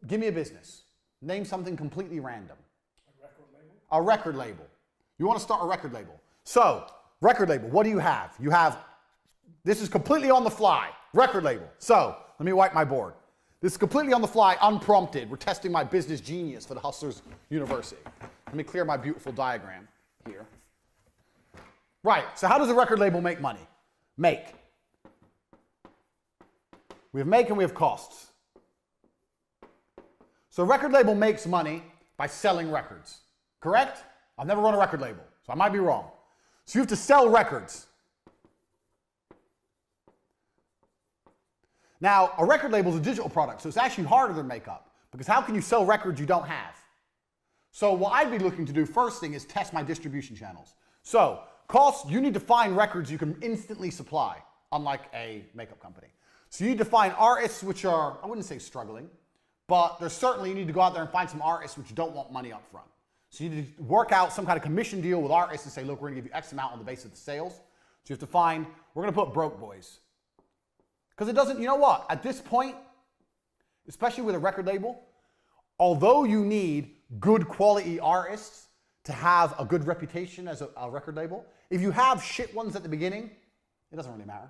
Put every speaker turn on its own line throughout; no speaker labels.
Give me a business. Name something completely random.
A record label?
A record label. You want to start a record label. So, record label, what do you have? You have, this is completely on the fly, record label. So, let me wipe my board. This is completely on the fly, unprompted. We're testing my business genius for the Hustlers University. Let me clear my beautiful diagram here. Right, so how does a record label make money? Make. We have make and we have costs. So a record label makes money by selling records, correct? I've never run a record label, so I might be wrong. So you have to sell records. Now, a record label is a digital product, so it's actually harder than makeup, because how can you sell records you don't have? So what I'd be looking to do first thing is test my distribution channels. So costs, you need to find records you can instantly supply, unlike a makeup company. So you need to find artists which are, I wouldn't say struggling, but there's certainly, you need to go out there and find some artists which don't want money up front. So you need to work out some kind of commission deal with artists and say, look, we're gonna give you X amount on the basis of the sales. So you have to find, we're gonna put broke boys. Because it doesn't, you know what, at this point, especially with a record label, although you need good quality artists to have a good reputation as a record label, if you have shit ones at the beginning, it doesn't really matter.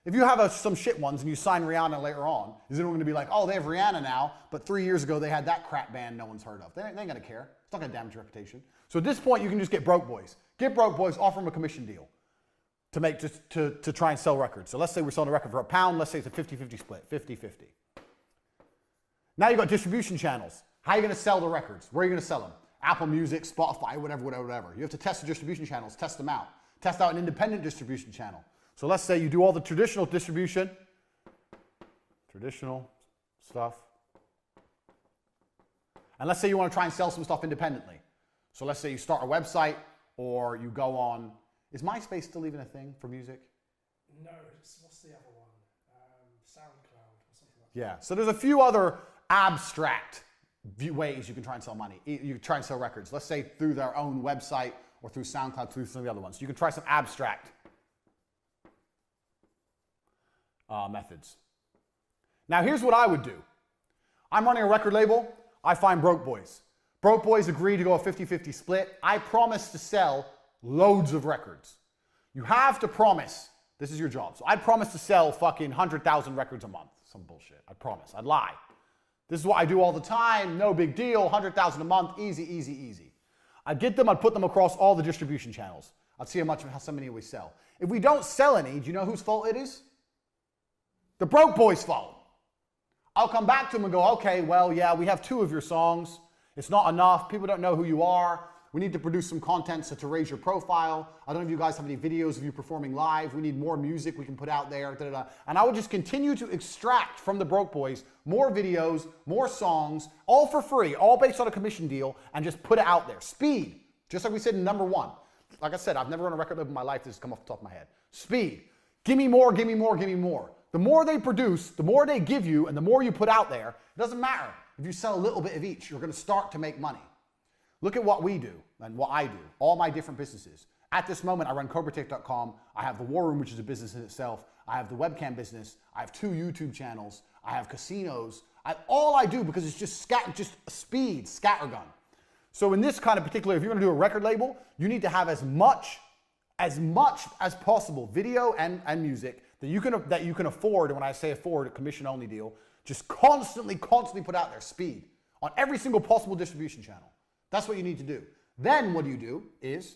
If you have some shit ones and you sign Rihanna later on, is everyone going to be like, oh, they have Rihanna now, but 3 years ago they had that crap band no one's heard of. They ain't going to care. It's not going to damage your reputation. So at this point, you can just get broke boys. Get broke boys, offer them a commission deal to make to try and sell records. So let's say we're selling a record for £1. Let's say it's a 50-50 split, 50-50. Now you've got distribution channels. How are you going to sell the records? Where are you going to sell them? Apple Music, Spotify, whatever. You have to test the distribution channels, test them out. Test out an independent distribution channel. So let's say you do all the traditional distribution, traditional stuff. And let's say you want to try and sell some stuff independently. So let's say you start a website or you go on, is MySpace still even a thing for music?
No, what's the other one? SoundCloud or something like that.
Yeah, so there's a few other abstract ways you can try and sell money. You can try and sell records. Let's say through their own website or through SoundCloud, through some of the other ones. You can try some abstract methods. Now here's what I would do. I'm running a record label. I find broke boys. Broke boys agree to go a 50-50 split. I promise to sell loads of records. You have to promise. This is your job. So I'd promise to sell fucking 100,000 records a month. Some bullshit. I promise. I'd lie. This is what I do all the time. No big deal. 100,000 a month. Easy, easy, easy. I'd get them. I'd put them across all the distribution channels. I'd see how many we sell. If we don't sell any, do you know whose fault it is? The broke boys' fault. I'll come back to them and go, okay, well, yeah, we have 2 of your songs. It's not enough. People don't know who you are. We need to produce some content to raise your profile. I don't know if you guys have any videos of you performing live. We need more music we can put out there. And I would just continue to extract from the broke boys more videos, more songs, all for free, all based on a commission deal, and just put it out there. Speed, just like we said in number 1. Like I said, I've never run a record label in my life. This has come off the top of my head. Speed. Give me more, give me more, give me more. The more they produce, the more they give you, and the more you put out there, it doesn't matter. If you sell a little bit of each, you're going to start to make money. Look at what we do and what I do, all my different businesses. At this moment, I run CobraTech.com. I have the War Room, which is a business in itself. I have the webcam business. I have 2 YouTube channels. I have casinos. All I do, because it's just speed, scattergun. So in this kind of particular, if you're going to do a record label, you need to have as much as possible, video and music, that you can afford. And when I say afford, a commission-only deal, just constantly put out there, speed, on every single possible distribution channel. That's what you need to do. Then what you do is,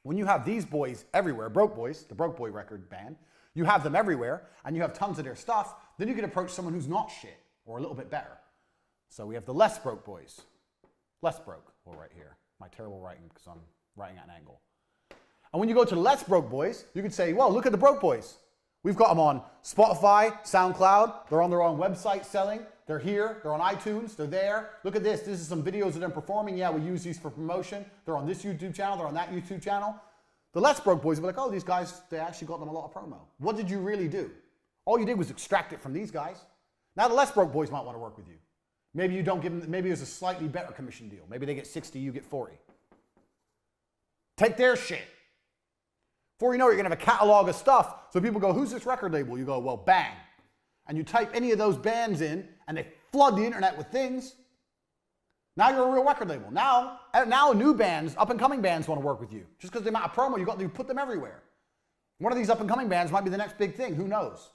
when you have these boys everywhere, broke boys, the broke boy record band, you have them everywhere, and you have tons of their stuff, then you can approach someone who's not shit, or a little bit better. So we have the less broke boys. Less broke, we'll write here. My terrible writing, because I'm writing at an angle. And when you go to the less broke boys, you can say, well, look at the broke boys. We've got them on Spotify, SoundCloud. They're on their own website selling. They're here. They're on iTunes. They're there. Look at this. This is some videos of them performing. Yeah, we use these for promotion. They're on this YouTube channel. They're on that YouTube channel. The less broke boys will be like, oh, these guys, they actually got them a lot of promo. What did you really do? All you did was extract it from these guys. Now the less broke boys might want to work with you. Maybe you don't give them, maybe there's a slightly better commission deal. Maybe they get 60, you get 40. Take their shit. Before you know it, you're going to have a catalog of stuff. So people go, who's this record label? You go, well, bang. and you type any of those bands in, and they flood the internet with things, now you're a real record label. Now new bands, up-and-coming bands want to work with you. Just because the amount of promo you got, you put them everywhere. One of these up-and-coming bands might be the next big thing. Who knows?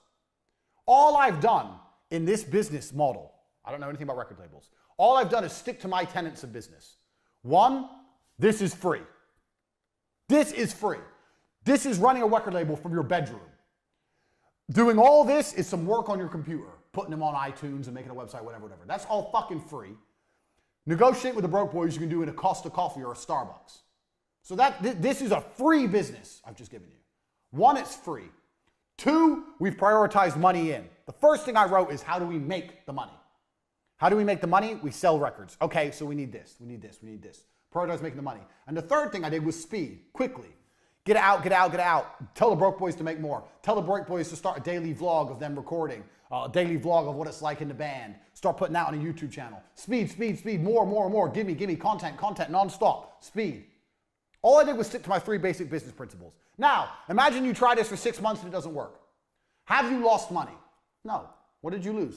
All I've done in this business model, I don't know anything about record labels. All I've done is stick to my tenets of business. One, this is free. This is free. This is running a record label from your bedroom. Doing all this is some work on your computer, putting them on iTunes and making a website, whatever. That's all fucking free. Negotiate with the broke boys you can do in a Costa Coffee or a Starbucks. So this is a free business I've just given you. One, it's free. Two, we've prioritized money in. The first thing I wrote is, how do we make the money? How do we make the money? We sell records. Okay, so we need this, we need this, we need this. Prioritize making the money. And the third thing I did was speed, quickly. Get out, get out, get out. Tell the broke boys to make more. Tell the broke boys to start a daily vlog of them recording. A daily vlog of what it's like in the band. Start putting that on a YouTube channel. Speed, speed, speed, more, more, more. Give me content, nonstop. Speed. All I did was stick to my 3 basic business principles. Now, imagine you try this for 6 months and it doesn't work. Have you lost money? No. What did you lose?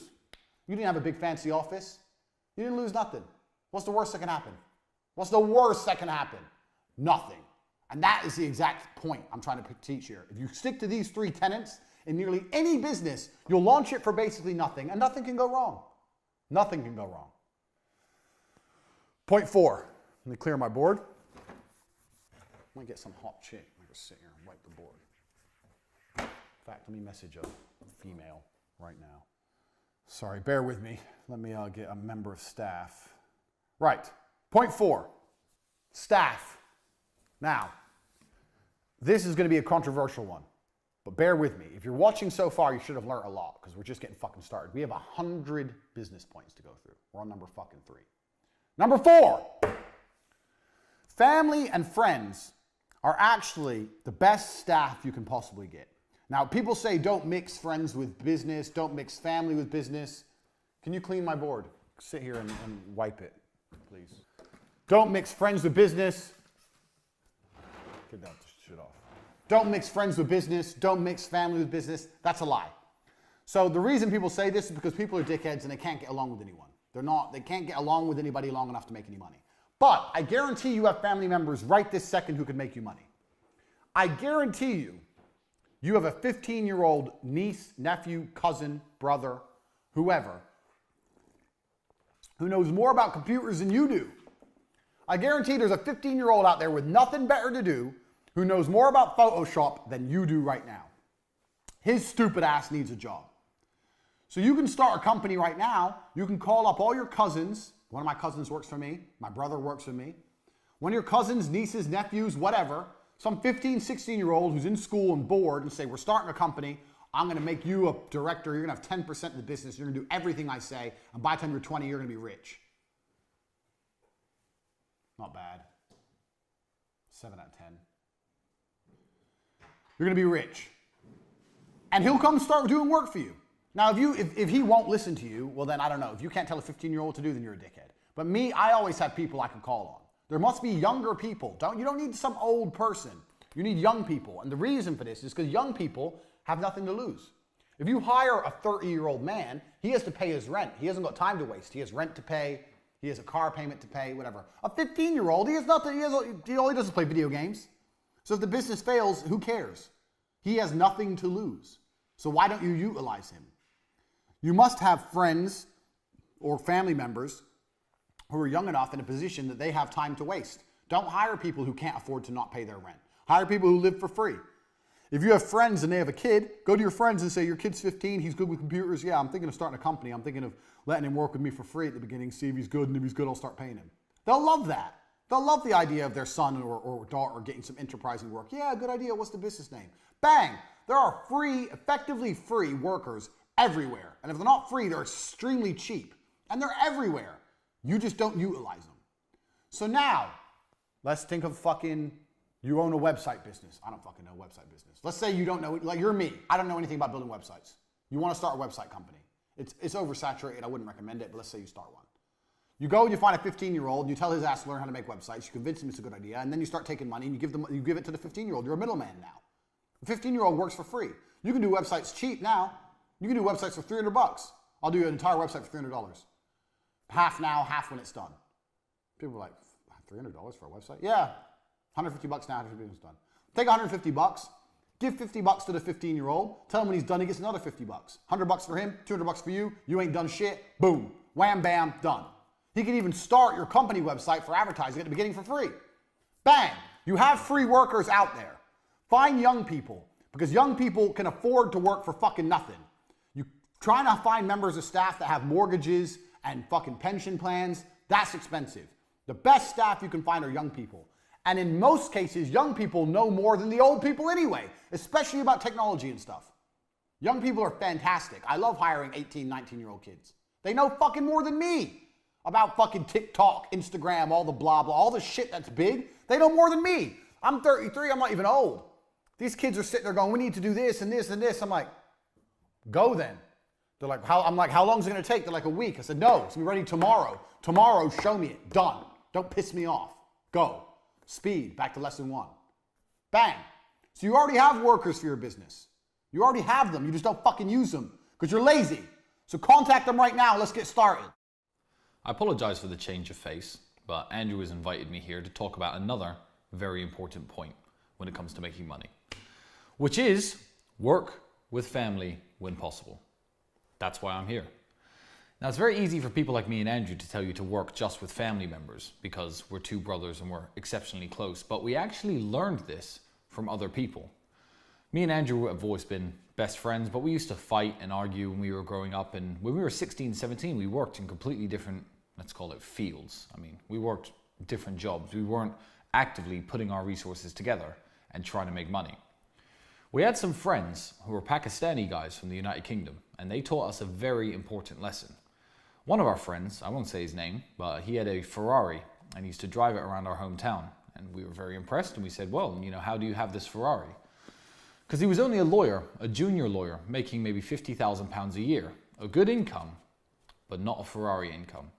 You didn't have a big fancy office. You didn't lose nothing. What's the worst that can happen? What's the worst that can happen? Nothing. And that is the exact point I'm trying to teach here. If you stick to these 3 tenets in nearly any business, you'll launch it for basically nothing, and nothing can go wrong. Nothing can go wrong. Point 4. Let me clear my board. I'm going to get some hot chick. I'm going to sit here and wipe the board. In fact, let me message a female right now. Sorry, bear with me. Let me get a member of staff. Right. Point 4. Staff. Now, this is going to be a controversial one, but bear with me. If you're watching so far, you should have learned a lot because we're just getting fucking started. We have 100 business points to go through. We're on number fucking 3. Number 4. Family and friends are actually the best staff you can possibly get. Now, people say don't mix friends with business, don't mix family with business. Can you clean my board? Sit here and wipe it, please. Don't mix friends with business. Get that shit off. Don't mix friends with business. Don't mix family with business. That's a lie. So the reason people say this is because people are dickheads and they can't get along with anyone. They can't get along with anybody long enough to make any money. But I guarantee you have family members right this second who can make you money. I guarantee you have a 15-year-old niece, nephew, cousin, brother, whoever, who knows more about computers than you do. I guarantee there's a 15-year-old out there with nothing better to do who knows more about Photoshop than you do right now. His stupid ass needs a job. So you can start a company right now. You can call up all your cousins. One of my cousins works for me. My brother works for me. One of your cousins, nieces, nephews, whatever, some 15, 16-year-old who's in school and bored and say, we're starting a company. I'm going to make you a director. You're going to have 10% of the business. You're going to do everything I say. And by the time you're 20, you're going to be rich. Not bad. 7 out of 10. You're going to be rich. And he'll come start doing work for you. Now, if he won't listen to you, well, then I don't know. If you can't tell a 15-year-old to do, then you're a dickhead. But me, I always have people I can call on. There must be younger people. You don't need some old person. You need young people. And the reason for this is because young people have nothing to lose. If you hire a 30-year-old man, he has to pay his rent. He hasn't got time to waste. He has rent to pay. He has a car payment to pay, whatever. A 15-year-old, he has nothing. All he does is play video games. So if the business fails, who cares? He has nothing to lose. So why don't you utilize him? You must have friends or family members who are young enough in a position that they have time to waste. Don't hire people who can't afford to not pay their rent. Hire people who live for free. If you have friends and they have a kid, go to your friends and say, your kid's 15, he's good with computers. Yeah, I'm thinking of starting a company. I'm thinking of letting him work with me for free at the beginning, see if he's good, and if he's good, I'll start paying him. They'll love that. They'll love the idea of their son or daughter getting some enterprising work. Yeah, good idea. What's the business name? Bang! There are free, effectively free workers everywhere. And if they're not free, they're extremely cheap. And they're everywhere. You just don't utilize them. So now, let's think of you own a website business. I don't fucking know website business. Let's say you don't know, like you're me. I don't know anything about building websites. You want to start a website company. It's oversaturated. I wouldn't recommend it, but let's say you start one. You go and you find a 15-year-old and you tell his ass to learn how to make websites. You convince him it's a good idea, and then you start taking money and you give it to the 15-year-old. You're a middleman now. The 15-year-old works for free. You can do websites cheap now. You can do websites for $300. I'll do an entire website for $300. Half now, half when it's done. People are like, $300 for a website? Yeah, $150 now after when it's done. Take $150, give $50 to the 15-year-old, tell him when he's done, he gets another $50. $100 for him, $200 for you, you ain't done shit, boom, wham, bam, done. He can even start your company website for advertising at the beginning for free. Bang, you have free workers out there. Find young people, because young people can afford to work for fucking nothing. You trying to find members of staff that have mortgages and fucking pension plans, that's expensive. The best staff you can find are young people. And in most cases, young people know more than the old people anyway, especially about technology and stuff. Young people are fantastic. I love hiring 18, 19-year-old kids. They know fucking more than me about fucking TikTok, Instagram, all the blah, blah, all the shit that's big. They know more than me. I'm 33, I'm not even old. These kids are sitting there going, we need to do this and this and this. I'm like, go then. They're like, how long is it gonna take? They're like, a week. I said, no, it's gonna be ready tomorrow. Tomorrow, show me it, done. Don't piss me off, go. Speed, back to lesson 1. Bang. So you already have workers for your business. You already have them, you just don't fucking use them because you're lazy. So contact them right now, let's get started.
I apologize for the change of face, but Andrew has invited me here to talk about another very important point when it comes to making money, which is work with family when possible. That's why I'm here. Now, it's very easy for people like me and Andrew to tell you to work just with family members because we're two brothers and we're exceptionally close, but we actually learned this from other people. Me and Andrew have always been best friends, but we used to fight and argue when we were growing up, and when we were 16, 17, we worked in completely different, let's call it fields. I mean, we worked different jobs. We weren't actively putting our resources together and trying to make money. We had some friends who were Pakistani guys from the United Kingdom, and they taught us a very important lesson. One of our friends, I won't say his name, but he had a Ferrari and he used to drive it around our hometown. And we were very impressed and we said, well, you know, how do you have this Ferrari? Because he was only a lawyer, a junior lawyer, making maybe £50,000 a year. A good income, but not a Ferrari income.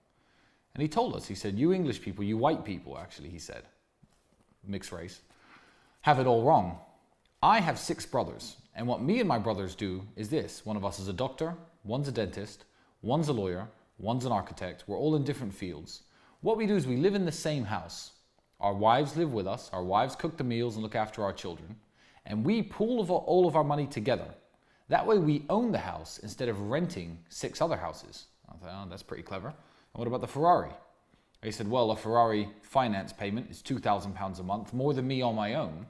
And he told us, he said, you English people, you white people actually, he said, mixed race, have it all wrong. I have 6 brothers, and what me and my brothers do is this. One of us is a doctor, one's a dentist, one's a lawyer, one's an architect. We're all in different fields. What we do is we live in the same house. Our wives live with us. Our wives cook the meals and look after our children. And we pool all of our money together. That way we own the house instead of renting 6 other houses. I thought, oh, that's pretty clever. And what about the Ferrari? He said, well, a Ferrari finance payment is £2,000 a month, more than me on my own.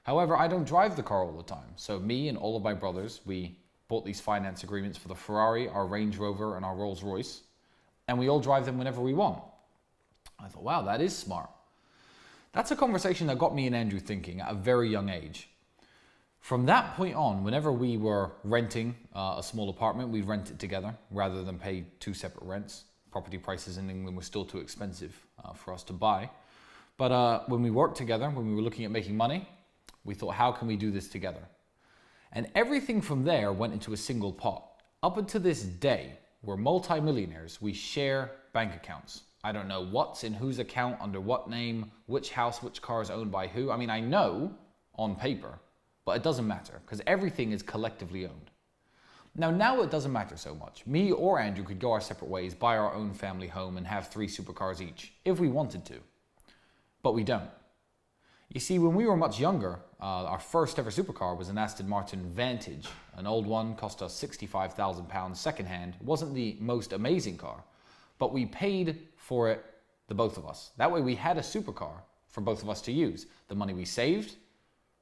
However, I don't drive the car all the time. So me and all of my brothers, we bought these finance agreements for the Ferrari, our Range Rover, and our Rolls Royce. And we all drive them whenever we want. I thought, wow, that is smart. That's a conversation that got me and Andrew thinking at a very young age. From that point on, whenever we were renting a small apartment, we'd rent it together rather than pay 2 separate rents. Property prices in England were still too expensive for us to buy. But when we worked together, when we were looking at making money, we thought, how can we do this together? And everything from there went into a single pot. Up until this day, we're multi-millionaires. We share bank accounts. I don't know what's in whose account, under what name, which house, which car is owned by who. I mean, I know on paper, but it doesn't matter because everything is collectively owned. Now it doesn't matter so much. Me or Andrew could go our separate ways, buy our own family home and have 3 supercars each if we wanted to, but we don't. You see, when we were much younger, our first ever supercar was an Aston Martin Vantage. An old one, cost us £65,000 secondhand. It wasn't the most amazing car, but we paid for it, the both of us. That way we had a supercar for both of us to use. The money we saved,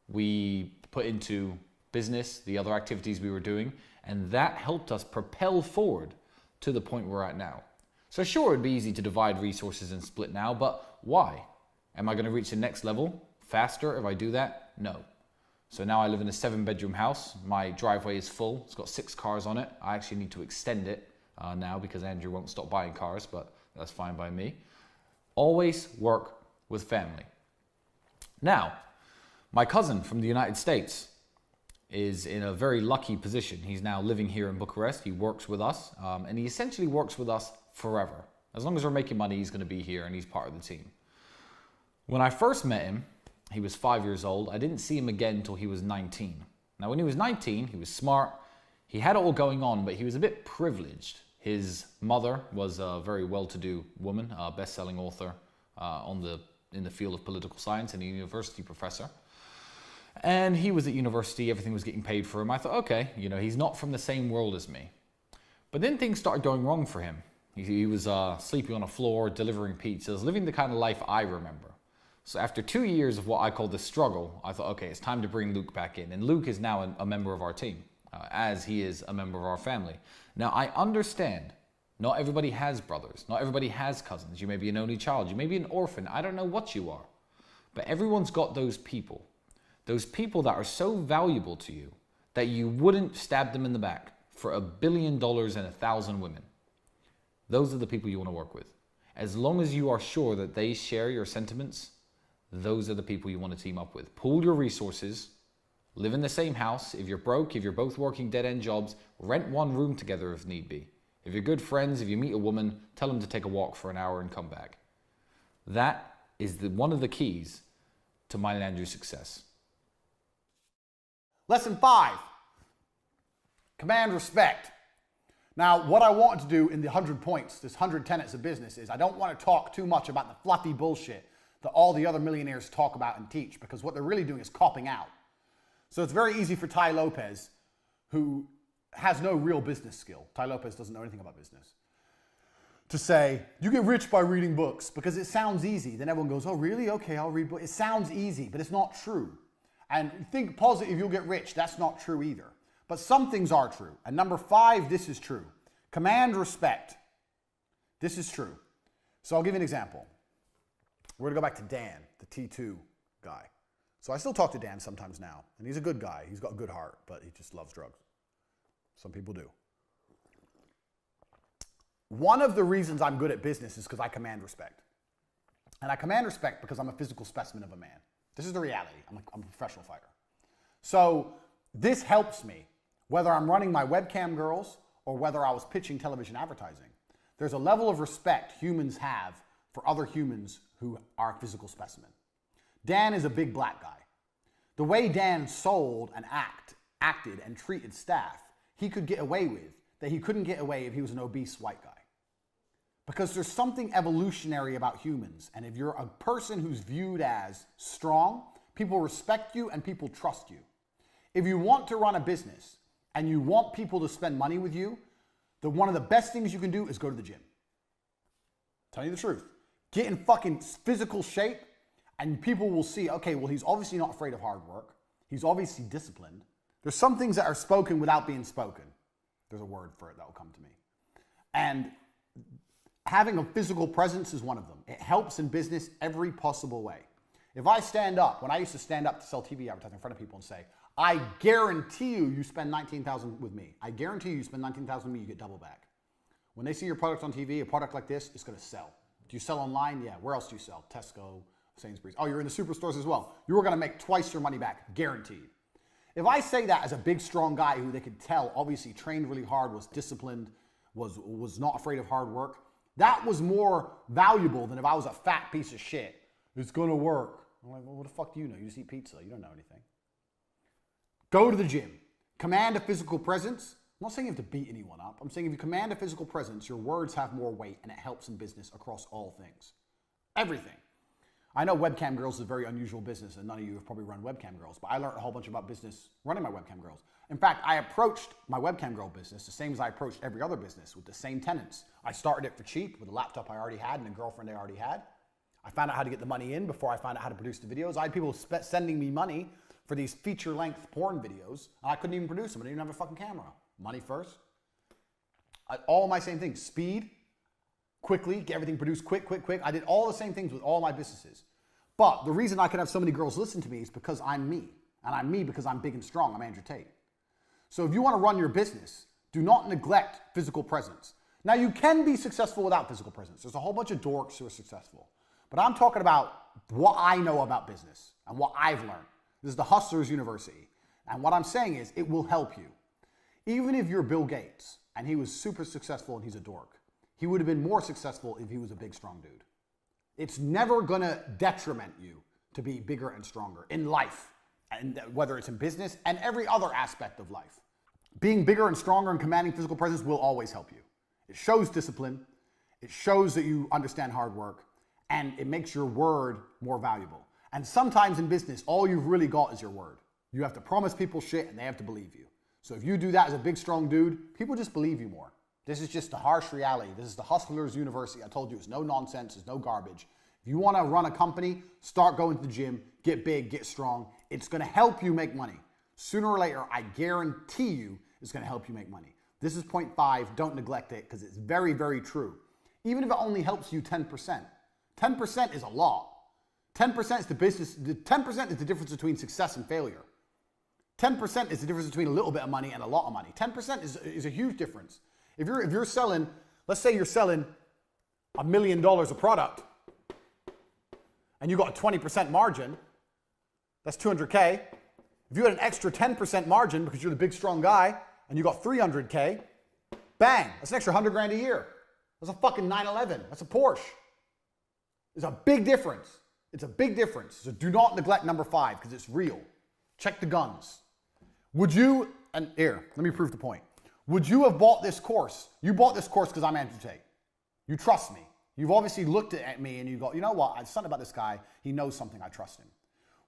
we put into business, the other activities we were doing, and that helped us propel forward to the point we're at now. So sure, it'd be easy to divide resources and split now, but why? Am I going to reach the next level faster if I do that? No. So now I live in a 7-bedroom house. My driveway is full. It's got 6 cars on it. I actually need to extend it now because Andrew won't stop buying cars, but that's fine by me. Always work with family. Now, my cousin from the United States is in a very lucky position. He's now living here in Bucharest. He works with us, and he essentially works with us forever. As long as we're making money, he's going to be here and he's part of the team. When I first met him, he was 5 years old. I didn't see him again until he was 19. Now, when he was 19, he was smart. He had it all going on, but he was a bit privileged. His mother was a very well-to-do woman, a best-selling author in the field of political science and a university professor. And he was at university, everything was getting paid for him. I thought, okay, you know, he's not from the same world as me. But then things started going wrong for him. He was sleeping on a floor, delivering pizzas, living the kind of life I remember. So after 2 years of what I call the struggle, I thought, okay, it's time to bring Luke back in. And Luke is now a member of our team, as he is a member of our family. Now, I understand not everybody has brothers. Not everybody has cousins. You may be an only child. You may be an orphan. I don't know what you are. But everyone's got those people. Those people that are so valuable to you that you wouldn't stab them in the back for $1 billion and 1,000 women. Those are the people you want to work with. As long as you are sure that they share your sentiments, those are the people you want to team up with. Pool your resources, live in the same house. If you're broke, if you're both working dead-end jobs, rent one room together if need be. If you're good friends, if you meet a woman, tell them to take a walk for an hour and come back. That is one of the keys to mine and Andrew's success.
Lesson 5, command respect. Now, what I want to do in the 100 points, this 100 tenets of business, is I don't want to talk too much about the fluffy bullshit that all the other millionaires talk about and teach, because what they're really doing is copping out. So it's very easy for Tai Lopez, who has no real business skill. Tai Lopez doesn't know anything about business, to say, you get rich by reading books, because it sounds easy. Then everyone goes, oh, really? Okay, I'll read books. It sounds easy, but it's not true. And think positive, you'll get rich. That's not true either. But some things are true. And number 5, this is true. Command respect. This is true. So I'll give you an example. We're going to go back to Dan, the T2 guy. So I still talk to Dan sometimes now. And he's a good guy. He's got a good heart, but he just loves drugs. Some people do. One of the reasons I'm good at business is because I command respect. And I command respect because I'm a physical specimen of a man. This is the reality. I'm a professional fighter. So this helps me, whether I'm running my webcam girls or whether I was pitching television advertising. There's a level of respect humans have for other humans who are a physical specimen. Dan is a big black guy. The way Dan sold and acted and treated staff, he could get away with that he couldn't get away if he was an obese white guy. Because there's something evolutionary about humans. And if you're a person who's viewed as strong, people respect you and people trust you. If you want to run a business and you want people to spend money with you, one of the best things you can do is go to the gym. Tell you the truth. Get in fucking physical shape and people will see, okay, well, he's obviously not afraid of hard work. He's obviously disciplined. There's some things that are spoken without being spoken. There's a word for it that will come to me. And having a physical presence is one of them. It helps in business every possible way. If I stand up, when I used to stand up to sell TV advertising in front of people and say, I guarantee you spend $19,000 with me. I guarantee you spend $19,000 with me, you get double back. When they see your product on TV, a product like this, it's going to sell. Do you sell online? Yeah. Where else do you sell? Tesco, Sainsbury's. Oh, you're in the superstores as well. You're going to make twice your money back, guaranteed. If I say that as a big, strong guy who they could tell obviously trained really hard, was disciplined, was not afraid of hard work, that was more valuable than if I was a fat piece of shit. It's going to work. I'm like, well, what the fuck do you know? You just eat pizza. You don't know anything. Go to the gym. Command a physical presence. I'm not saying you have to beat anyone up. I'm saying if you command a physical presence, your words have more weight and it helps in business across all things. Everything. I know webcam girls is a very unusual business and none of you have probably run webcam girls, but I learned a whole bunch about business running my webcam girls. In fact, I approached my webcam girl business the same as I approached every other business, with the same tenets. I started it for cheap with a laptop I already had and a girlfriend I already had. I found out how to get the money in before I found out how to produce the videos. I had people sending me money for these feature-length porn videos, and I couldn't even produce them. I didn't even have a fucking camera. Money first. All my same things. Speed, quickly, get everything produced quick. I did all the same things with all my businesses. But the reason I could have so many girls listen to me is because I'm me. And I'm me because I'm big and strong. I'm Andrew Tate. So if you want to run your business, do not neglect physical presence. Now, you can be successful without physical presence. There's a whole bunch of dorks who are successful. But I'm talking about what I know about business and what I've learned. This is the Hustlers University. And what I'm saying is it will help you. Even if you're Bill Gates and he was super successful and he's a dork, he would have been more successful if he was a big, strong dude. It's never going to detriment you to be bigger and stronger in life, and whether it's in business and every other aspect of life. being bigger and stronger and commanding physical presence will always help you. It shows discipline. It shows that you understand hard work, and it makes your word more valuable. And sometimes in business, all you've really got is your word. You have to promise people shit and they have to believe you. So if you do that as a big, strong dude, people just believe you more. This is just the harsh reality. This is the hustler's university. I told you, it's no nonsense, it's no garbage. If you want to run a company, start going to the gym, get big, get strong. It's going to help you make money. Sooner or later, I guarantee you, it's going to help you make money. This is point 5. Don't neglect it because it's very, very true. Even if it only helps you 10%. 10% is a lot. 10% is the business. 10% is the difference between success and failure. 10% is the difference between a little bit of money and a lot of money. 10% is a huge difference. If you're selling, let's say you're selling $1 million of product and you got a 20% margin, that's 200K. If you had an extra 10% margin because you're the big strong guy and you got 300K, bang, that's an extra 100 grand a year. That's a fucking 911. That's a Porsche. It's a big difference. It's a big difference. So do not neglect number 5 because it's real. Check the guns. Would you, and here, let me prove the point. Would you have bought this course? You bought this course because I'm Andrew Tate. You trust me. You've obviously looked at me and you go, you know what? There's something about this guy. He knows something. I trust him.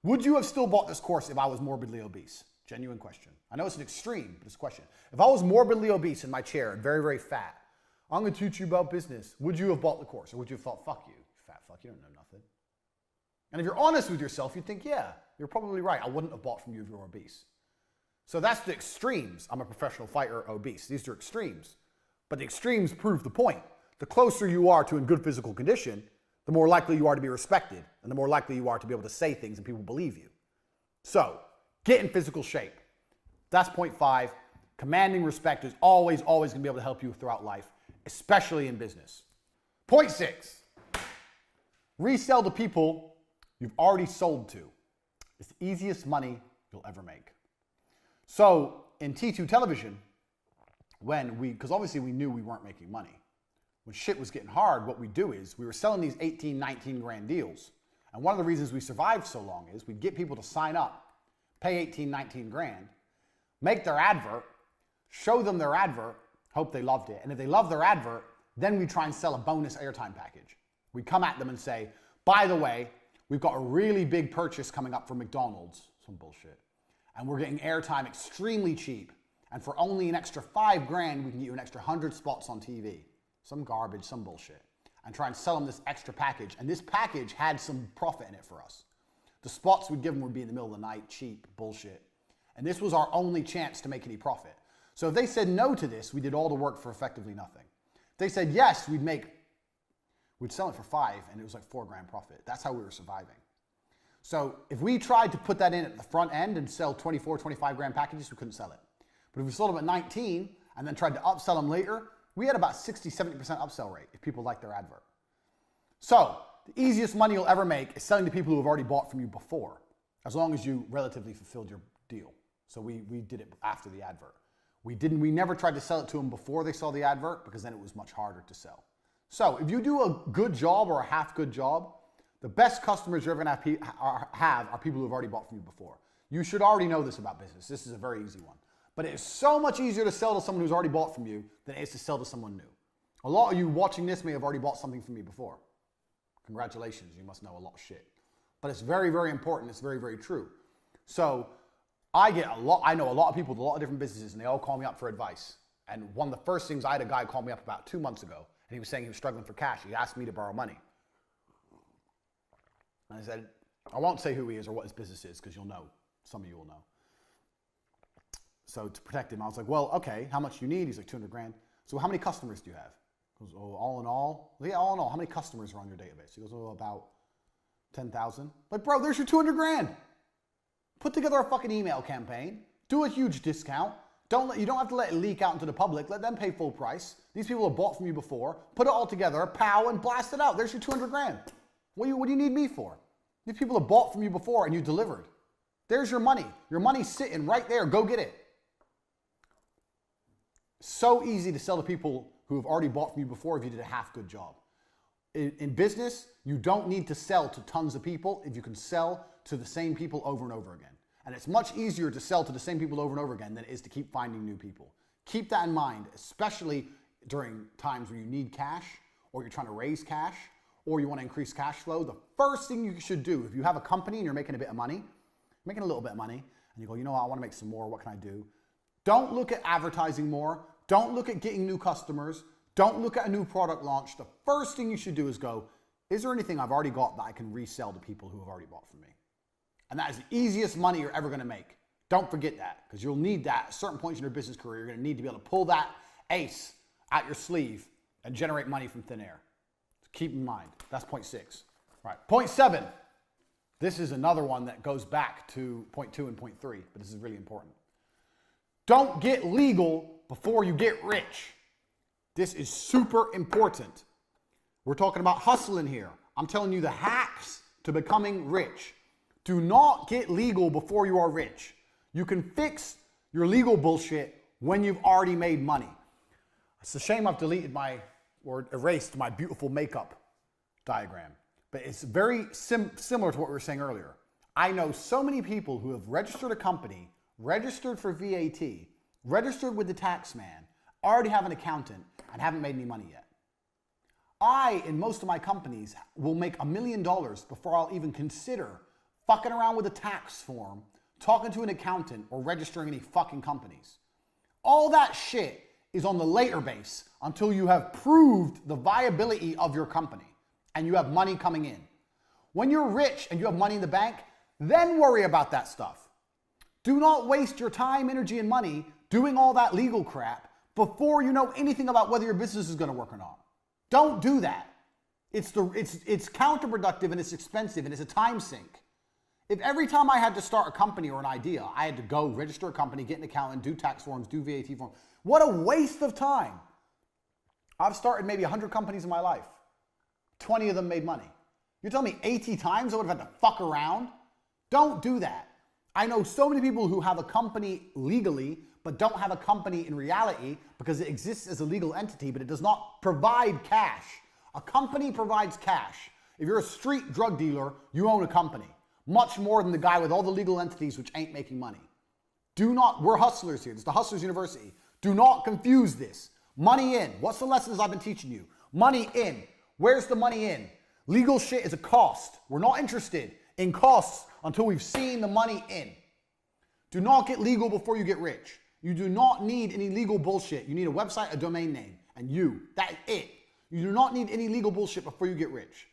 Would you have still bought this course if I was morbidly obese? Genuine question. I know it's an extreme, but it's a question. If I was morbidly obese in my chair and very, very fat, I'm going to teach you about business. Would you have bought the course? Or would you have thought, fuck you, fat fuck, you don't know nothing? And if you're honest with yourself, you'd think, yeah, you're probably right. I wouldn't have bought from you if you were obese. So that's the extremes. I'm a professional fighter, obese. These are extremes. But the extremes prove the point. The closer you are to in good physical condition, the more likely you are to be respected, and the more likely you are to be able to say things and people believe you. So, get in physical shape. That's point 5. Commanding respect is always going to be able to help you throughout life, especially in business. Point 6. Resell to people you've already sold to. It's the easiest money you'll ever make. So, in T2 television, because obviously we knew we weren't making money. When shit was getting hard, what we do is we were selling these 18, 19 grand deals. And one of the reasons we survived so long is we'd get people to sign up, pay 18, 19 grand, make their advert, show them their advert, hope they loved it. And if they love their advert, then we try and sell a bonus airtime package. We come at them and say, by the way, we've got a really big purchase coming up for McDonald's, some bullshit. And we're getting airtime extremely cheap. And for only an extra 5 grand, we can get you an extra 100 spots on TV. Some garbage, some bullshit. And try and sell them this extra package. And this package had some profit in it for us. The spots we'd give them would be in the middle of the night, cheap, bullshit. And this was our only chance to make any profit. So if they said no to this, we did all the work for effectively nothing. If they said yes, we'd sell it for 5 and it was like 4 grand profit. That's how we were surviving. So if we tried to put that in at the front end and sell 24, 25 grand packages, we couldn't sell it. But if we sold them at 19 and then tried to upsell them later, we had about 60, 70% upsell rate if people liked their advert. So the easiest money you'll ever make is selling to people who have already bought from you before, as long as you relatively fulfilled your deal. So we did it after the advert. We never tried to sell it to them before they saw the advert because then it was much harder to sell. So if you do a good job or a half good job, the best customers you're ever going to have are people who have already bought from you before. You should already know this about business. This is a very easy one. But it is so much easier to sell to someone who's already bought from you than it is to sell to someone new. A lot of you watching this may have already bought something from me before. Congratulations, you must know a lot of shit. But it's very, very important. It's very, very true. So I know a lot of people with a lot of different businesses and they all call me up for advice. And one of the first things, I had a guy call me up about 2 months ago and he was saying he was struggling for cash. He asked me to borrow money. And I said, I won't say who he is or what his business is because you'll know. Some of you will know. So to protect him, I was like, well, okay, how much do you need? He's like, 200 grand. So how many customers do you have? He goes, oh, all in all? Yeah, all in all. How many customers are on your database? He goes, oh, about 10,000. Like, bro, there's your 200 grand. Put together a fucking email campaign. Do a huge discount. You don't have to let it leak out into the public. Let them pay full price. These people have bought from you before. Put it all together, pow, and blast it out. There's your 200 grand. What do you need me for? These people have bought from you before and you delivered. There's your money. Your money's sitting right there. Go get it. So easy to sell to people who have already bought from you before if you did a half good job. In business, you don't need to sell to tons of people if you can sell to the same people over and over again. And it's much easier to sell to the same people over and over again than it is to keep finding new people. Keep that in mind, especially during times where you need cash, or you're trying to raise cash, or you want to increase cash flow. The first thing you should do, if you have a company and you're making a bit of money, making a little bit of money, and you go, you know what, I want to make some more, what can I do? Don't look at advertising more. Don't look at getting new customers. Don't look at a new product launch. The first thing you should do is go, is there anything I've already got that I can resell to people who have already bought from me? And that is the easiest money you're ever going to make. Don't forget that, because you'll need that at certain points in your business career. You're going to need to be able to pull that ace out your sleeve and generate money from thin air. So keep in mind, that's point 6. All right, point 7. This is another one that goes back to point 2 and point 3, but this is really important. Don't get legal before you get rich. This is super important. We're talking about hustling here. I'm telling you the hacks to becoming rich. Do not get legal before you are rich. You can fix your legal bullshit when you've already made money. It's a shame I've deleted or erased my beautiful makeup diagram, but it's very similar to what we were saying earlier. I know so many people who have registered a company, registered for VAT, registered with the tax man, already have an accountant, and haven't made any money yet. I, in most of my companies, will make $1 million before I'll even consider fucking around with a tax form, talking to an accountant, or registering any fucking companies. All that shit is on the later base until you have proved the viability of your company and you have money coming in. When you're rich and you have money in the bank, then worry about that stuff. Do not waste your time, energy, and money doing all that legal crap before you know anything about whether your business is going to work or not. Don't do that. It's counterproductive, and it's expensive, and it's a time sink. If every time I had to start a company or an idea, I had to go register a company, get an accountant, do tax forms, do VAT forms, what a waste of time. I've started maybe 100 companies in my life. 20 of them made money. You're telling me 80 times I would have had to fuck around? Don't do that. I know so many people who have a company legally, but don't have a company in reality because it exists as a legal entity, but it does not provide cash. A company provides cash. If you're a street drug dealer, you own a company. Much more than the guy with all the legal entities which ain't making money. We're hustlers here. This is the Hustlers University. Do not confuse this. Money in. What's the lessons I've been teaching you? Money in. Where's the money in? Legal shit is a cost. We're not interested in costs until we've seen the money in. Do not get legal before you get rich. You do not need any legal bullshit. You need a website, a domain name, and that's it. You do not need any legal bullshit before you get rich.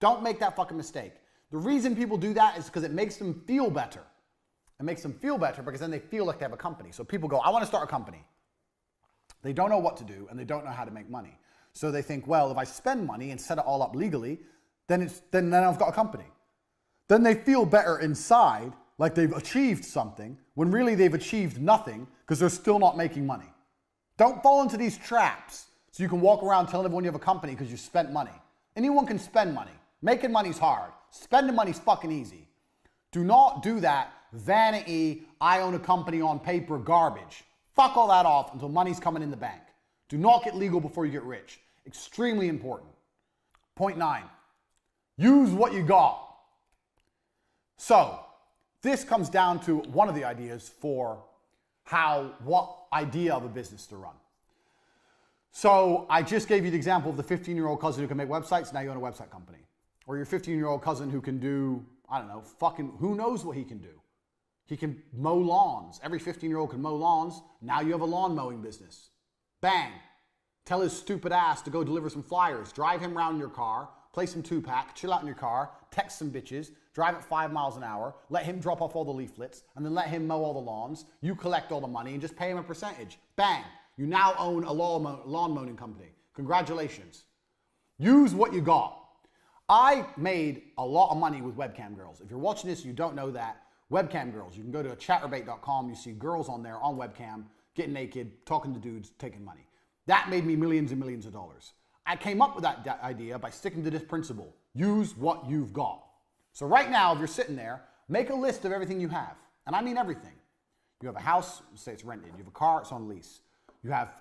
Don't make that fucking mistake. The reason people do that is because it makes them feel better. It makes them feel better because then they feel like they have a company. So people go, I want to start a company. They don't know what to do and they don't know how to make money. So they think, well, if I spend money and set it all up legally, then I've got a company. Then they feel better inside, like they've achieved something, when really they've achieved nothing because they're still not making money. Don't fall into these traps so you can walk around telling everyone you have a company because you spent money. Anyone can spend money. Making money's hard. Spending money's fucking easy. Do not do that vanity, I own a company on paper garbage. Fuck all that off until money's coming in the bank. Do not get legal before you get rich. Extremely important. Point 9. Use what you got. So, this comes down to one of the ideas for what idea of a business to run. So, I just gave you the example of the 15-year-old cousin who can make websites. Now you own a website company. Or your 15-year-old cousin who can do, I don't know, fucking who knows what he can do. He can mow lawns. Every 15-year-old can mow lawns. Now you have a lawn mowing business. Bang. Tell his stupid ass to go deliver some flyers. Drive him around in your car. Play some 2-pack. Chill out in your car. Text some bitches. Drive at 5 miles an hour. Let him drop off all the leaflets. And then let him mow all the lawns. You collect all the money and just pay him a percentage. Bang. You now own a lawn mowing company. Congratulations. Use what you got. I made a lot of money with webcam girls. If you're watching this, you don't know that. Webcam girls. You can go to chatterbait.com. You see girls on there on webcam, getting naked, talking to dudes, taking money. That made me millions and millions of dollars. I came up with that idea by sticking to this principle. Use what you've got. So right now, if you're sitting there, make a list of everything you have. And I mean everything. You have a house, let's say it's rented. You have a car, it's on lease. You have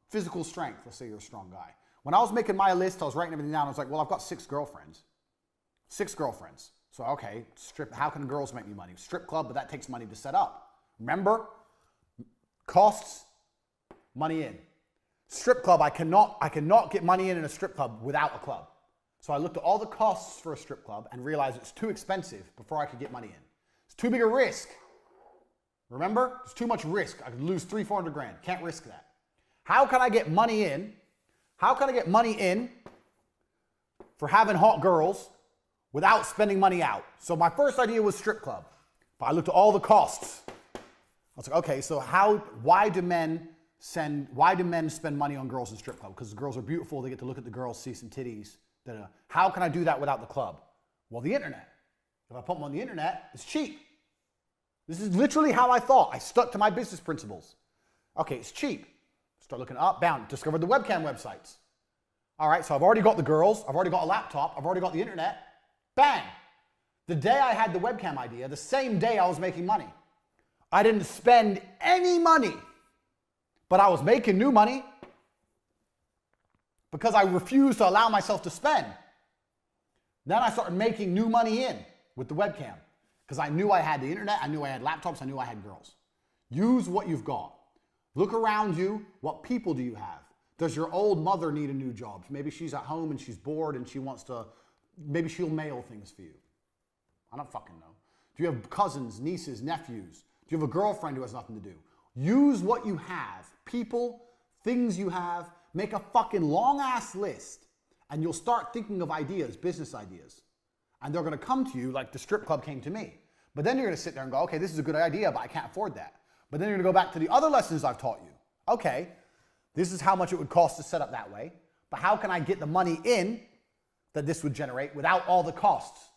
physical strength. Let's say you're a strong guy. When I was making my list, I was writing everything down. I was like, well, I've got 6 girlfriends. 6 girlfriends. So, okay, how can girls make me money? Strip club, but that takes money to set up. Remember? Costs, money in. Strip club, I cannot get money in a strip club without a club. So I looked at all the costs for a strip club and realized it's too expensive before I could get money in. It's too big a risk. Remember? It's too much risk. I could lose 300-400 grand. Can't risk that. How can I get money in? How can I get money in for having hot girls without spending money out? So my first idea was strip club. But I looked at all the costs. I was like, okay, so why do men spend money on girls in strip club? Because the girls are beautiful. They get to look at the girls, see some titties. How can I do that without the club? Well, the internet. If I put them on the internet, it's cheap. This is literally how I thought. I stuck to my business principles. Okay, it's cheap. Start looking up, down, discovered the webcam websites. All right, so I've already got the girls, I've already got a laptop, I've already got the internet. Bang! The day I had the webcam idea, the same day I was making money. I didn't spend any money, but I was making new money because I refused to allow myself to spend. Then I started making new money in with the webcam because I knew I had the internet, I knew I had laptops, I knew I had girls. Use what you've got. Look around you. What people do you have? Does your old mother need a new job? Maybe she's at home and she's bored and she wants to, maybe she'll mail things for you. I don't fucking know. Do you have cousins, nieces, nephews? Do you have a girlfriend who has nothing to do? Use what you have. People, things you have. Make a fucking long ass list and you'll start thinking of ideas, business ideas. And they're going to come to you like the strip club came to me. But then you're going to sit there and go, okay, this is a good idea, but I can't afford that. But then you're going to go back to the other lessons I've taught you. Okay, this is how much it would cost to set up that way, but how can I get the money in that this would generate without all the costs?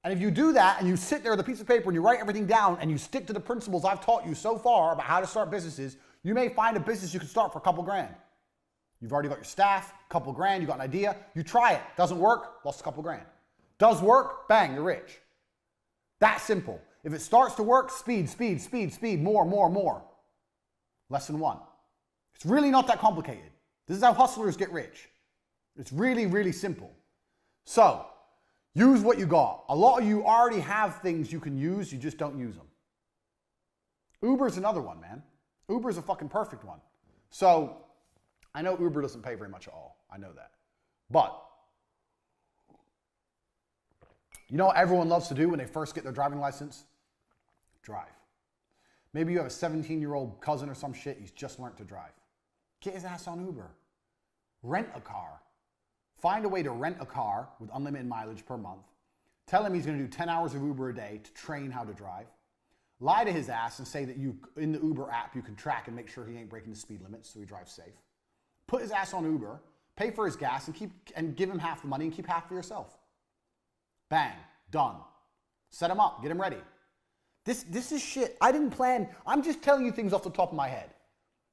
And if you do that and you sit there with a piece of paper and you write everything down and you stick to the principles I've taught you so far about how to start businesses, you may find a business you can start for a couple grand. You've already got your staff, a couple grand, you got an idea, you try it, doesn't work, lost a couple grand. Does work, bang, you're rich. That simple. If it starts to work, speed, speed, speed, speed, more, more, more. Lesson 1. It's really not that complicated. This is how hustlers get rich. It's really, really simple. So, use what you got. A lot of you already have things you can use, you just don't use them. Uber's another one, man. Uber's a fucking perfect one. So, I know Uber doesn't pay very much at all. I know that. But, you know what everyone loves to do when they first get their driving license? Drive. Maybe you have a 17-year-old cousin or some shit, he's just learned to drive. Get his ass on Uber. Rent a car. Find a way to rent a car with unlimited mileage per month. Tell him he's going to do 10 hours of Uber a day to train how to drive. Lie to his ass and say that in the Uber app you can track and make sure he ain't breaking the speed limits so he drives safe. Put his ass on Uber, pay for his gas, and give him half the money and keep half for yourself. Bang. Done. Set him up. Get him ready. This is shit. I didn't plan. I'm just telling you things off the top of my head.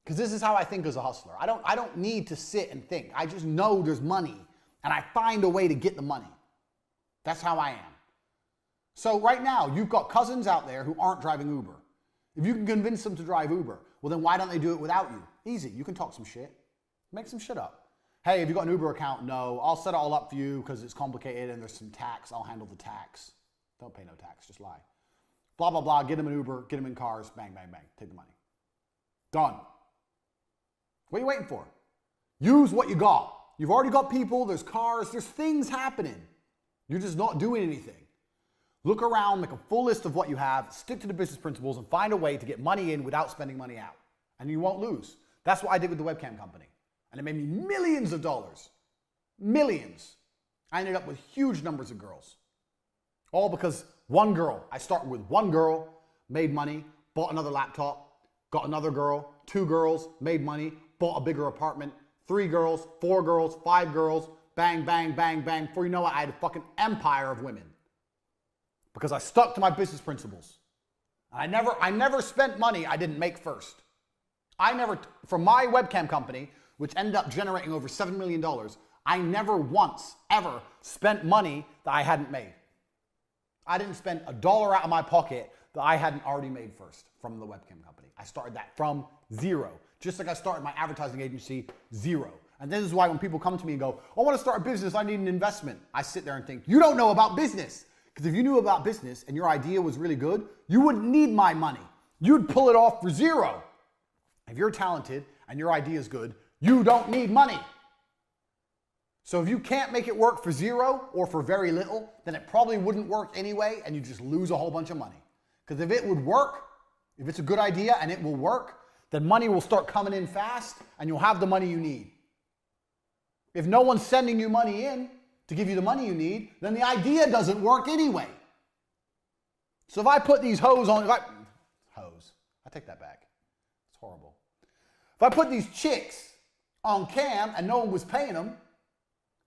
Because this is how I think as a hustler. I don't need to sit and think. I just know there's money. And I find a way to get the money. That's how I am. So right now, you've got cousins out there who aren't driving Uber. If you can convince them to drive Uber, well then why don't they do it without you? Easy. You can talk some shit. Make some shit up. Hey, have you got an Uber account? No. I'll set it all up for you because it's complicated and there's some tax. I'll handle the tax. Don't pay no tax. Just lie. Blah, blah, blah. Get them an Uber. Get them in cars. Bang, bang, bang. Take the money. Done. What are you waiting for? Use what you got. You've already got people. There's cars. There's things happening. You're just not doing anything. Look around. Make a full list of what you have. Stick to the business principles and find a way to get money in without spending money out. And you won't lose. That's what I did with the webcam company. And it made me millions of dollars. Millions. I ended up with huge numbers of girls. All because one girl. I started with one girl, made money, bought another laptop, got another girl, 2 girls, made money, bought a bigger apartment, 3 girls, 4 girls, 5 girls, bang, bang, bang, bang. Before you know it, I had a fucking empire of women. Because I stuck to my business principles. I never spent money I didn't make first. From my webcam company, which ended up generating over $7 million, I never once, ever spent money that I hadn't made. I didn't spend $1 out of my pocket that I hadn't already made first from the webcam company. I started that from zero. Just like I started my advertising agency, zero. And this is why when people come to me and go, I want to start a business, I need an investment. I sit there and think, you don't know about business. Because if you knew about business and your idea was really good, you wouldn't need my money. You'd pull it off for zero. If you're talented and your idea is good, you don't need money. So if you can't make it work for zero or for very little, then it probably wouldn't work anyway and you just lose a whole bunch of money. Because if it would work, if it's a good idea and it will work, then money will start coming in fast and you'll have the money you need. If no one's sending you money in to give you the money you need, then the idea doesn't work anyway. So if I put these I take that back. It's horrible. If I put these chicks on cam and no one was paying them,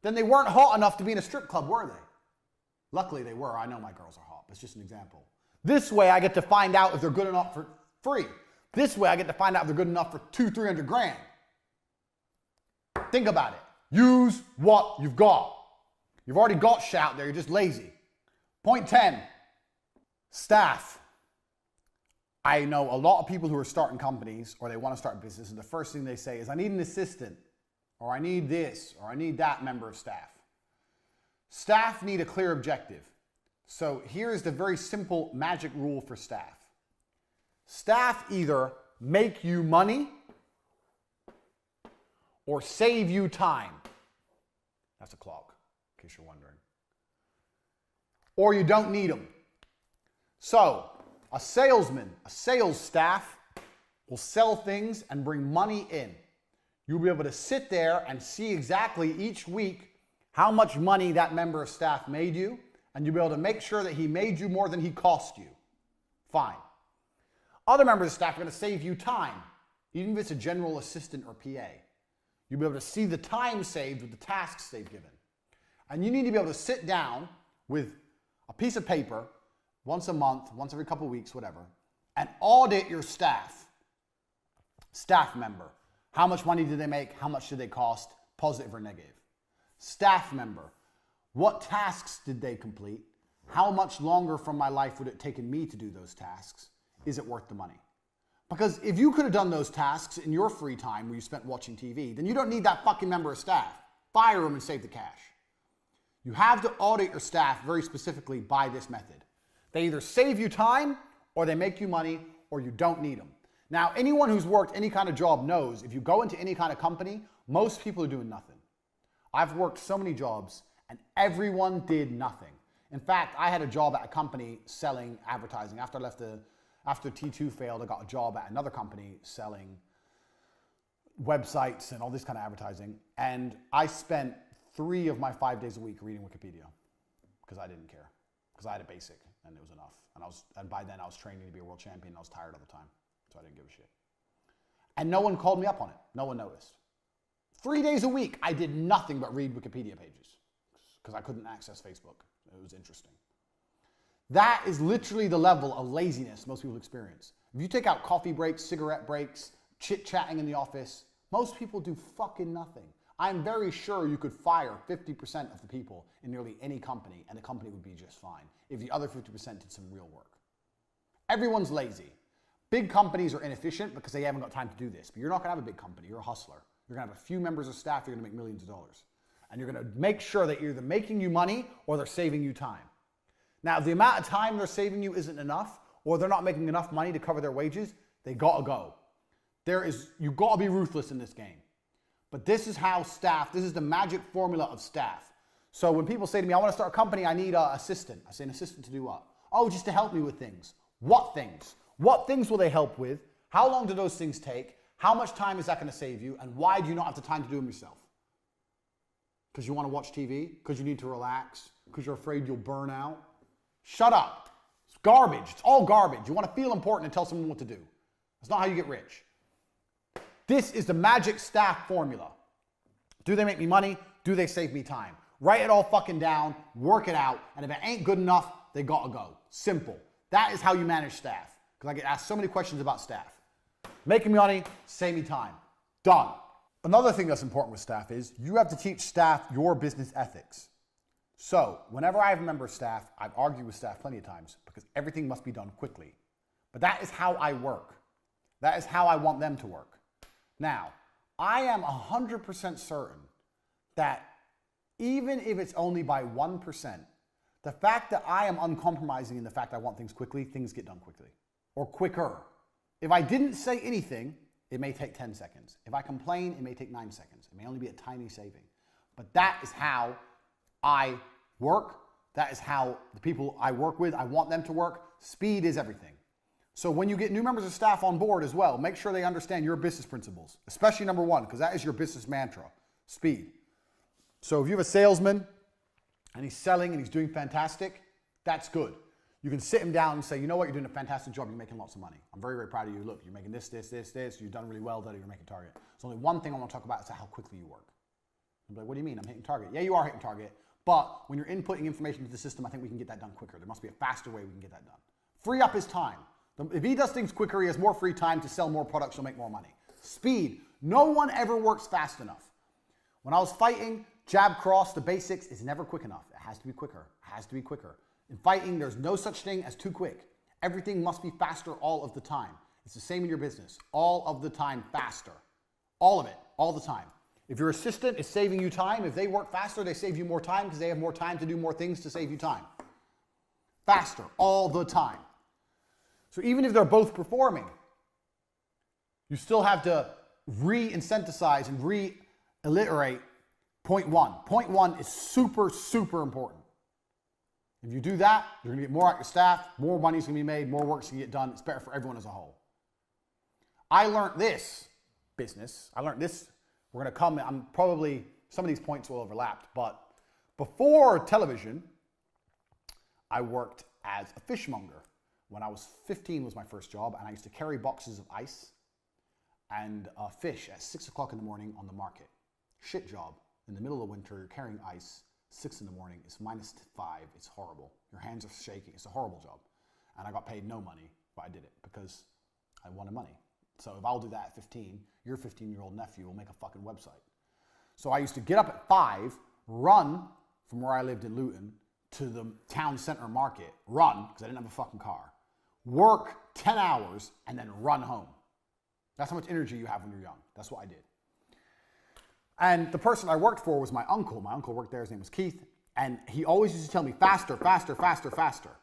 then they weren't hot enough to be in a strip club, were they? Luckily they were. I know my girls are hot, but it's just an example. This way I get to find out if they're good enough for free. This way I get to find out if they're good enough for $200-300 grand. Think about it. Use what you've got. You've already got shit out there, you're just lazy. Point 10, staff. I know a lot of people who are starting companies or they want to start business and the first thing they say is, I need an assistant, or I need this, or I need that member of staff. Staff need a clear objective. So here's the very simple magic rule for staff. Staff either make you money or save you time. That's a clock, in case you're wondering. Or you don't need them. So a salesman, a sales staff will sell things and bring money in. You'll be able to sit there and see exactly each week how much money that member of staff made you, and you'll be able to make sure that he made you more than he cost you. Fine. Other members of staff are going to save you time, even if it's a general assistant or PA. You'll be able to see the time saved with the tasks they've given. And you need to be able to sit down with a piece of paper once a month, once every couple of weeks, whatever, and audit your staff. Staff member. How much money did they make? How much did they cost? Positive or negative. Staff member. What tasks did they complete? How much longer from my life would it have taken me to do those tasks? Is it worth the money? Because if you could have done those tasks in your free time where you spent watching TV, then you don't need that fucking member of staff. Fire them and save the cash. You have to audit your staff very specifically by this method. They either save you time or they make you money or you don't need them. Now, anyone who's worked any kind of job knows if you go into any kind of company, most people are doing nothing. I've worked so many jobs and everyone did nothing. In fact, I had a job at a company selling advertising. After T2 failed, I got a job at another company selling websites and all this kind of advertising. And I spent 3 of my 5 days a week reading Wikipedia because I didn't care. Because I had a basic and it was enough. And by then I was training to be a world champion and I was tired all the time. So I didn't give a shit. And no one called me up on it. No one noticed. 3 days a week, I did nothing but read Wikipedia pages because I couldn't access Facebook. It was interesting. That is literally the level of laziness most people experience. If you take out coffee breaks, cigarette breaks, chit-chatting in the office, most people do fucking nothing. I'm very sure you could fire 50% of the people in nearly any company and the company would be just fine if the other 50% did some real work. Everyone's lazy. Big companies are inefficient because they haven't got time to do this. But you're not going to have a big company. You're a hustler. You're going to have a few members of staff. You're going to make millions of dollars. And you're going to make sure that you're either making you money or they're saving you time. Now, if the amount of time they're saving you isn't enough or they're not making enough money to cover their wages, they got to go. You've got to be ruthless in this game. But this is how staff, this is the magic formula of staff. So when people say to me, I want to start a company, I need an assistant. I say, an assistant to do what? Oh, just to help me with things. What things? What things will they help with? How long do those things take? How much time is that going to save you? And why do you not have the time to do them yourself? Because you want to watch TV? Because you need to relax? Because you're afraid you'll burn out? Shut up. It's garbage. It's all garbage. You want to feel important and tell someone what to do. That's not how you get rich. This is the magic staff formula. Do they make me money? Do they save me time? Write it all fucking down, work it out, and if it ain't good enough, they gotta go. Simple. That is how you manage staff. Because I get asked so many questions about staff. Making me money, save me time. Done. Another thing that's important with staff is you have to teach staff your business ethics. So whenever I have a member of staff, I've argued with staff plenty of times because everything must be done quickly. But that is how I work. That is how I want them to work. Now, I am 100% certain that even if it's only by 1%, The fact that I am uncompromising in the fact I want things quickly, things get done quickly. Or quicker. If I didn't say anything, it may take 10 seconds. If I complain, it may take 9 seconds. It may only be a tiny saving. But that is how I work. That is how the people I work with, I want them to work. Speed is everything. So when you get new members of staff on board as well, make sure they understand your business principles, especially number one, because that is your business mantra, speed. So if you have a salesman and he's selling and he's doing fantastic, that's good. You can sit him down and say, you know what, you're doing a fantastic job, you're making lots of money. I'm very, very proud of you. Look, you're making this, you've done really well, you're making target. There's only one thing I want to talk about, is how quickly you work. I'm like, what do you mean? I'm hitting target. Yeah, you are hitting target, but when you're inputting information into the system, I think we can get that done quicker. There must be a faster way we can get that done. Free up his time. If he does things quicker, he has more free time to sell more products, he'll make more money. Speed. No one ever works fast enough. When I was fighting, jab cross, the basics is never quick enough. It has to be quicker. It has to be quicker. In fighting, there's no such thing as too quick. Everything must be faster all of the time. It's the same in your business. All of the time, faster. All of it, all the time. If your assistant is saving you time, if they work faster, they save you more time because they have more time to do more things to save you time. Faster, all the time. So even if they're both performing, you still have to re-incentivize and re-alliterate point one. Point one is super, super important. If you do that, you're going to get more out of your staff, more money's going to be made, more work's going to get done. It's better for everyone as a whole. I learned this business. I learned this. We're going to come, I'm probably, some of these points will overlap, but before television, I worked as a fishmonger. When I was 15 was my first job, and I used to carry boxes of ice and fish at 6 o'clock in the morning on the market. Shit job. In the middle of winter, you're carrying ice, 6 in the morning, it's -5, it's horrible. Your hands are shaking, it's a horrible job. And I got paid no money, but I did it because I wanted money. So if I'll do that at 15, your 15-year-old nephew will make a fucking website. So I used to get up at 5, run from where I lived in Luton to the town center market, run, because I didn't have a fucking car, work 10 hours, and then run home. That's how much energy you have when you're young. That's what I did. And the person I worked for was my uncle. My uncle worked there, his name was Keith, and he always used to tell me, faster, faster, faster, faster.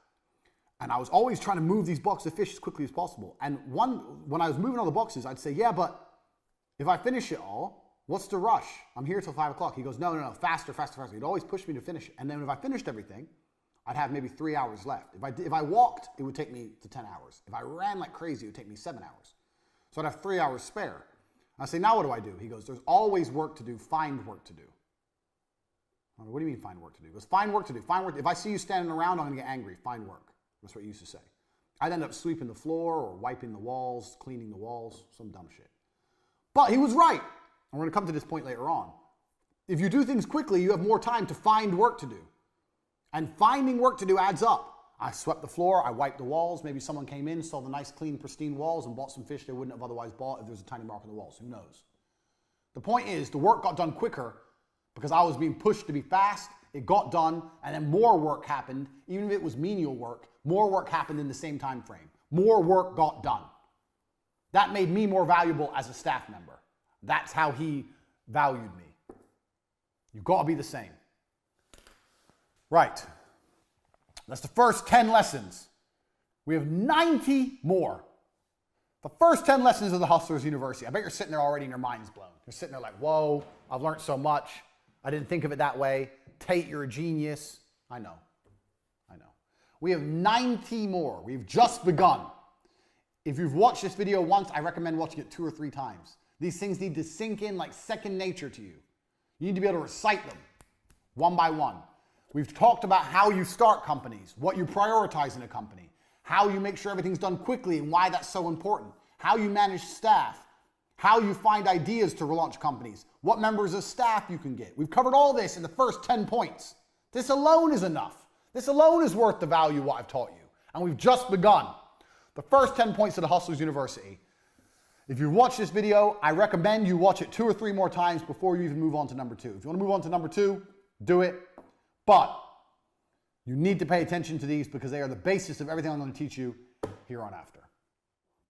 And I was always trying to move these boxes of fish as quickly as possible. And when I was moving all the boxes, I'd say, yeah, but if I finish it all, what's the rush? I'm here till 5 o'clock. He goes, no, faster, faster, faster. He'd always push me to finish it. And then if I finished everything, I'd have maybe 3 hours left. If I walked, it would take me to 10 hours. If I ran like crazy, it would take me 7 hours. So I'd have 3 hours spare. I say, now what do I do? He goes, there's always work to do. Find work to do. I go, what do you mean find work to do? He goes, find work to do. Find work. If I see you standing around, I'm going to get angry. Find work. That's what he used to say. I'd end up sweeping the floor or wiping the walls, cleaning the walls, some dumb shit. But he was right. And we're going to come to this point later on. If you do things quickly, you have more time to find work to do. And finding work to do adds up. I swept the floor, I wiped the walls. Maybe someone came in, saw the nice, clean, pristine walls and bought some fish they wouldn't have otherwise bought if there was a tiny mark on the walls. Who knows? The point is, the work got done quicker because I was being pushed to be fast. It got done, and then more work happened. Even if it was menial work, more work happened in the same time frame. More work got done. That made me more valuable as a staff member. That's how he valued me. You've got to be the same. Right. That's the first 10 lessons. We have 90 more. The first 10 lessons of the Hustlers University. I bet you're sitting there already and your mind's blown. You're sitting there like, whoa, I've learned so much. I didn't think of it that way. Tate, you're a genius. I know. We have 90 more. We've just begun. If you've watched this video once, I recommend watching it 2 or 3 times. These things need to sink in like second nature to you. You need to be able to recite them one by one. We've talked about how you start companies, what you prioritize in a company, how you make sure everything's done quickly and why that's so important, how you manage staff, how you find ideas to relaunch companies, what members of staff you can get. We've covered all this in the first 10 points. This alone is enough. This alone is worth the value of what I've taught you. And we've just begun. The first 10 points of the Hustlers University. If you watch this video, I recommend you watch it 2 or 3 more times before you even move on to number 2. If you want to move on to number 2, do it. But you need to pay attention to these because they are the basis of everything I'm going to teach you here on after.